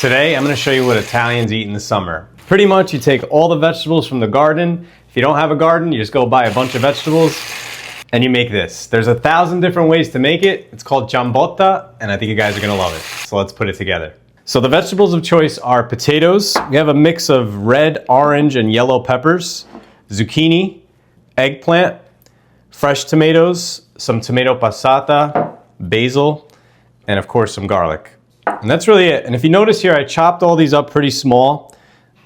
Today, I'm gonna show you what Italians eat in the summer. Pretty much, you take all the vegetables from the garden. If you don't have a garden, you just go buy a bunch of vegetables and you make this. There's 1,000 different ways to make it. It's called Ciambotta, and I think you guys are gonna love it. So let's put it together. So the vegetables of choice are potatoes. We have a mix of red, orange, and yellow peppers, zucchini, eggplant, fresh tomatoes, some tomato passata, basil, and of course some garlic. And that's really it. And if you notice here, I chopped all these up pretty small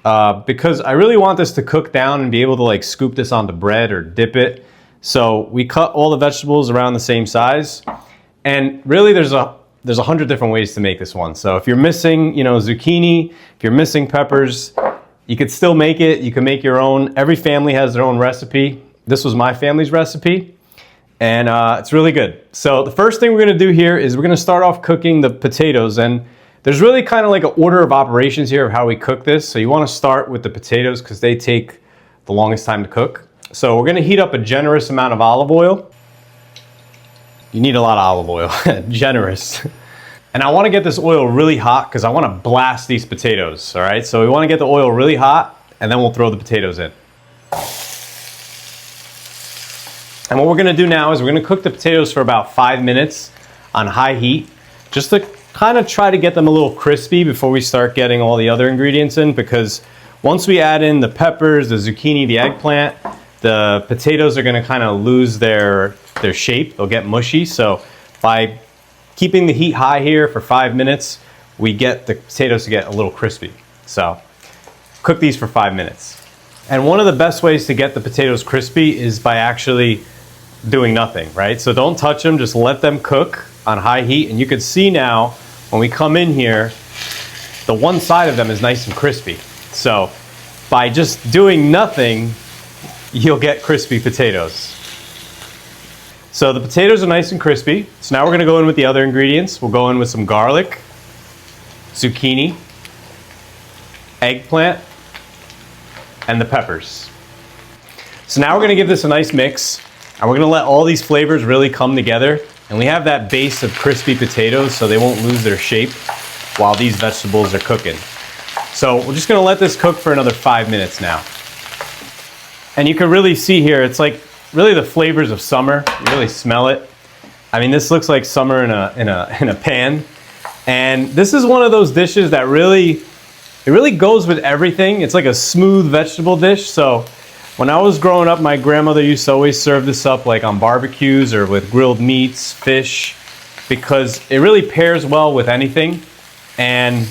because I really want this to cook down and be able to like scoop this onto bread or dip it. So we cut all the vegetables around the same size. And really there's 100 different ways to make this one. So if you're missing, zucchini, if you're missing peppers, you could still make it. You can make your own. Every family has their own recipe. This was my family's recipe. And it's really good. So the first thing we're gonna do here is we're gonna start off cooking the potatoes, and there's really kind of like an order of operations here of how we cook this. So you wanna start with the potatoes because they take the longest time to cook. So we're gonna heat up a generous amount of olive oil. You need a lot of olive oil, generous. And I wanna get this oil really hot because I wanna blast these potatoes, all right? So we wanna get the oil really hot and then we'll throw the potatoes in. And what we're gonna do now is we're gonna cook the potatoes for about 5 minutes on high heat, just to kind of try to get them a little crispy before we start getting all the other ingredients in, because once we add in the peppers, the zucchini, the eggplant, the potatoes are gonna kind of lose their shape, they'll get mushy. So by keeping the heat high here for 5 minutes, we get the potatoes to get a little crispy. So cook these for 5 minutes. And one of the best ways to get the potatoes crispy is by actually doing nothing, right? So don't touch them, just let them cook on high heat. And you can see now, when we come in here, the one side of them is nice and crispy. So by just doing nothing, you'll get crispy potatoes. So the potatoes are nice and crispy. So now we're gonna go in with the other ingredients. We'll go in with some garlic, zucchini, eggplant, and the peppers. So now we're gonna give this a nice mix, and we're gonna let all these flavors really come together. And we have that base of crispy potatoes so they won't lose their shape while these vegetables are cooking. So we're just gonna let this cook for another 5 minutes now. And you can really see here, it's like really the flavors of summer. You really smell it. I mean, this looks like summer in a pan. And this is one of those dishes that really goes with everything. It's like a smooth vegetable dish. So when I was growing up, my grandmother used to always serve this up like on barbecues or with grilled meats, fish, because it really pairs well with anything and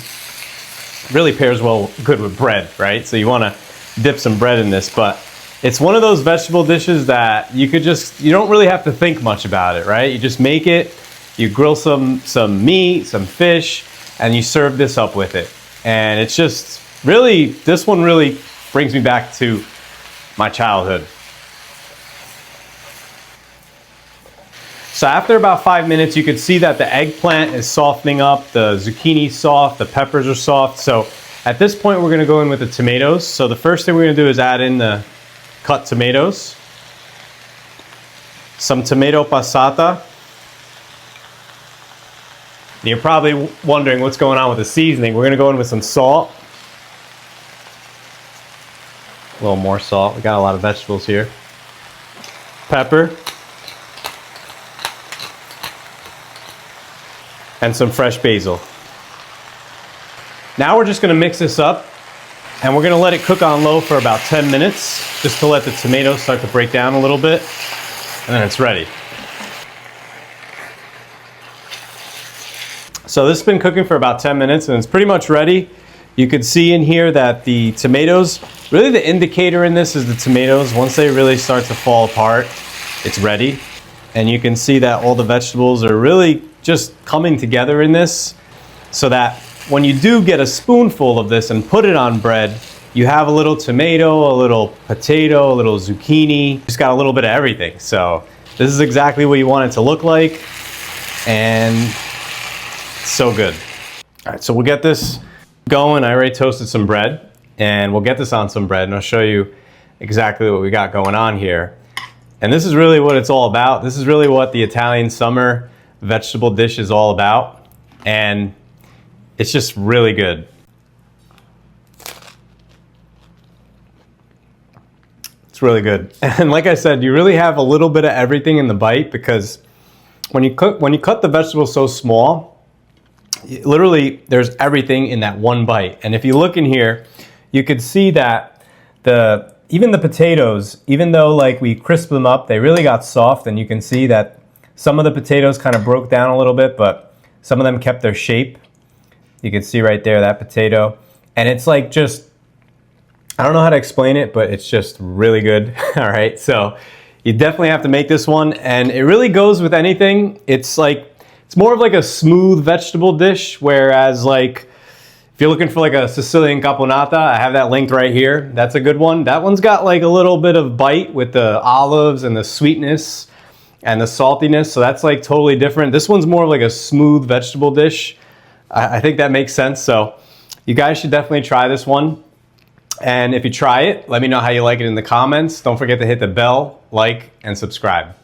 really pairs well good with bread, right? So you want to dip some bread in this, but it's one of those vegetable dishes that you don't really have to think much about it, right? You just make it, you grill some meat, some fish, and you serve this up with it. And it's just really, this one really brings me back to my childhood. So after about 5 minutes, you can see that the eggplant is softening up, the zucchini's soft, the peppers are soft. So at this point, we're gonna go in with the tomatoes. So the first thing we're gonna do is add in the cut tomatoes, some tomato passata. You're probably wondering what's going on with the seasoning. We're gonna go in with some salt. A little more salt. We got a lot of vegetables here. Pepper. And some fresh basil. Now we're just gonna mix this up and we're gonna let it cook on low for about 10 minutes just to let the tomatoes start to break down a little bit, and then it's ready. So this has been cooking for about 10 minutes and it's pretty much ready. You can see in here that the tomatoes, really the indicator in this is the tomatoes. Once they really start to fall apart, it's ready. And you can see that all the vegetables are really just coming together in this, so that when you do get a spoonful of this and put it on bread, you have a little tomato, a little potato, a little zucchini, just got a little bit of everything. So this is exactly what you want it to look like, and it's so good. All right, so we'll get this going. I already toasted some bread, and we'll get this on some bread, and I'll show you exactly what we got going on here. And this is really what it's all about. This is really what the Italian summer vegetable dish is all about, and it's just really good. It's really good. And like I said, you really have a little bit of everything in the bite, because when you cut the vegetables so small, literally there's everything in that one bite. And if you look in here, you could see that even the potatoes, even though like we crisped them up, they really got soft, and you can see that some of the potatoes kind of broke down a little bit, but some of them kept their shape. You can see right there, that potato. And it's like just, I don't know how to explain it, but it's just really good. All right, so you definitely have to make this one, and it really goes with anything. It's more of like a smooth vegetable dish, whereas like if you're looking for like a Sicilian caponata, I have that linked right here. That's a good one. That one's got like a little bit of bite with the olives and the sweetness and the saltiness, so that's like totally different. This one's more of like a smooth vegetable dish. I think that makes sense. So you guys should definitely try this one. And if you try it, let me know how you like it in the comments. Don't forget to hit the bell, like, and subscribe.